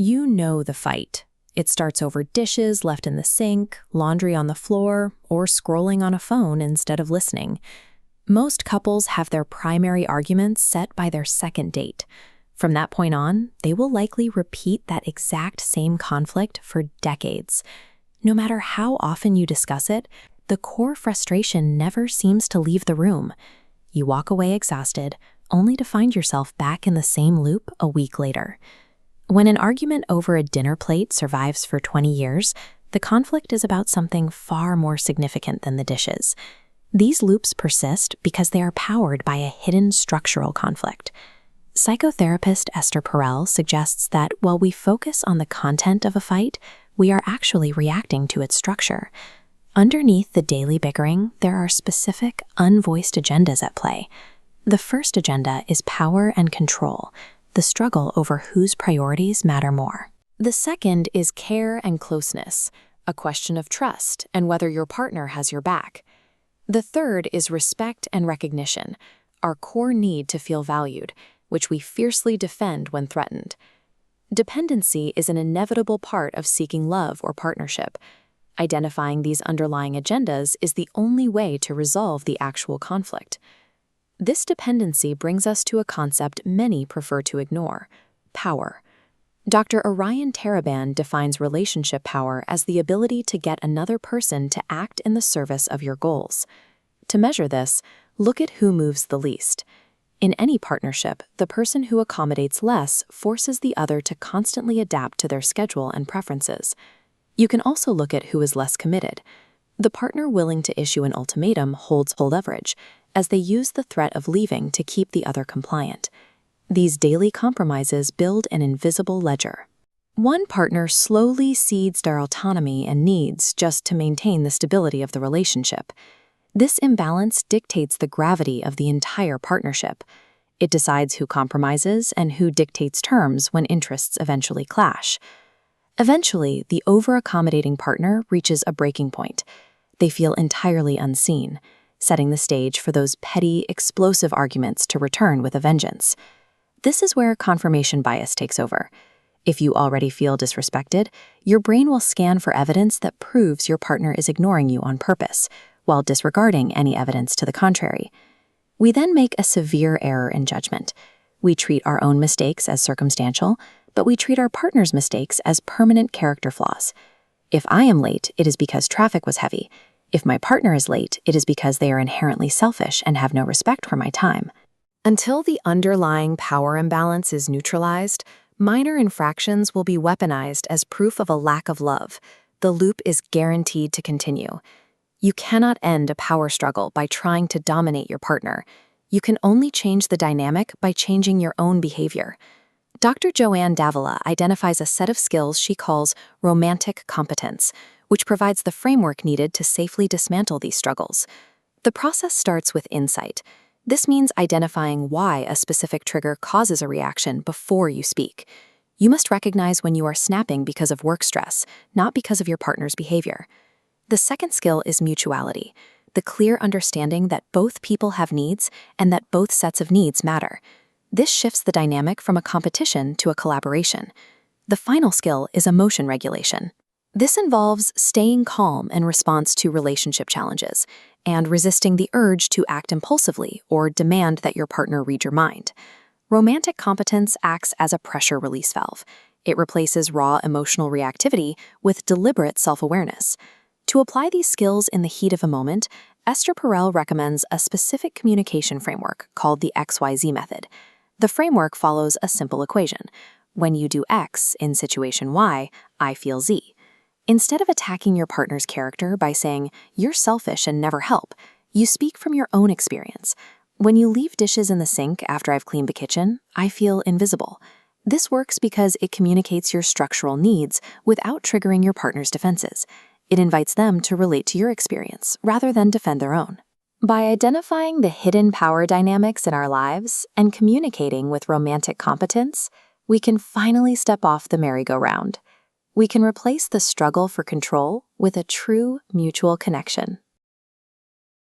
You know the fight. It starts over dishes left in the sink, laundry on the floor, or scrolling on a phone instead of listening. Most couples have their primary arguments set by their second date. From that point on, they will likely repeat that exact same conflict for decades. No matter how often you discuss it, the core frustration never seems to leave the room. You walk away exhausted, only to find yourself back in the same loop a week later. When an argument over a dinner plate survives for 20 years, the conflict is about something far more significant than the dishes. These loops persist because they are powered by a hidden structural conflict. Psychotherapist Esther Perel suggests that while we focus on the content of a fight, we are actually reacting to its structure. Underneath the daily bickering, there are specific, unvoiced agendas at play. The first agenda is power and control, the struggle over whose priorities matter more. The second is care and closeness, a question of trust and whether your partner has your back. The third is respect and recognition, our core need to feel valued, which we fiercely defend when threatened. Dependency is an inevitable part of seeking love or partnership. Identifying these underlying agendas is the only way to resolve the actual conflict. This dependency brings us to a concept many prefer to ignore: power. Dr. Orion Taraban defines relationship power as the ability to get another person to act in the service of your goals. To measure this, look at who moves the least. In any partnership, the person who accommodates less forces the other to constantly adapt to their schedule and preferences. You can also look at who is less committed. The partner willing to issue an ultimatum holds leverage, as they use the threat of leaving to keep the other compliant. These daily compromises build an invisible ledger. One partner slowly cedes their autonomy and needs just to maintain the stability of the relationship. This imbalance dictates the gravity of the entire partnership. It decides who compromises and who dictates terms when interests eventually clash. Eventually, the over-accommodating partner reaches a breaking point. They feel entirely unseen, setting the stage for those petty, explosive arguments to return with a vengeance. This is where confirmation bias takes over. If you already feel disrespected, your brain will scan for evidence that proves your partner is ignoring you on purpose, while disregarding any evidence to the contrary. We then make a severe error in judgment. We treat our own mistakes as circumstantial, but we treat our partner's mistakes as permanent character flaws. If I am late, it is because traffic was heavy. If my partner is late, it is because they are inherently selfish and have no respect for my time. Until the underlying power imbalance is neutralized, minor infractions will be weaponized as proof of a lack of love. The loop is guaranteed to continue. You cannot end a power struggle by trying to dominate your partner. You can only change the dynamic by changing your own behavior. Dr. Joanne Davila identifies a set of skills she calls romantic competence, which provides the framework needed to safely dismantle these struggles. The process starts with insight. This means identifying why a specific trigger causes a reaction before you speak. You must recognize when you are snapping because of work stress, not because of your partner's behavior. The second skill is mutuality, the clear understanding that both people have needs and that both sets of needs matter. This shifts the dynamic from a competition to a collaboration. The final skill is emotion regulation. This involves staying calm in response to relationship challenges and resisting the urge to act impulsively or demand that your partner read your mind. Romantic competence acts as a pressure release valve. It replaces raw emotional reactivity with deliberate self-awareness. To apply these skills in the heat of a moment, Esther Perel recommends a specific communication framework called the XYZ method. The framework follows a simple equation. When you do X in situation Y, I feel Z. Instead of attacking your partner's character by saying, "You're selfish and never help," you speak from your own experience. When you leave dishes in the sink after I've cleaned the kitchen, I feel invisible. This works because it communicates your structural needs without triggering your partner's defenses. It invites them to relate to your experience rather than defend their own. By identifying the hidden power dynamics in our lives and communicating with romantic competence, we can finally step off the merry-go-round. We can replace the struggle for control with a true mutual connection.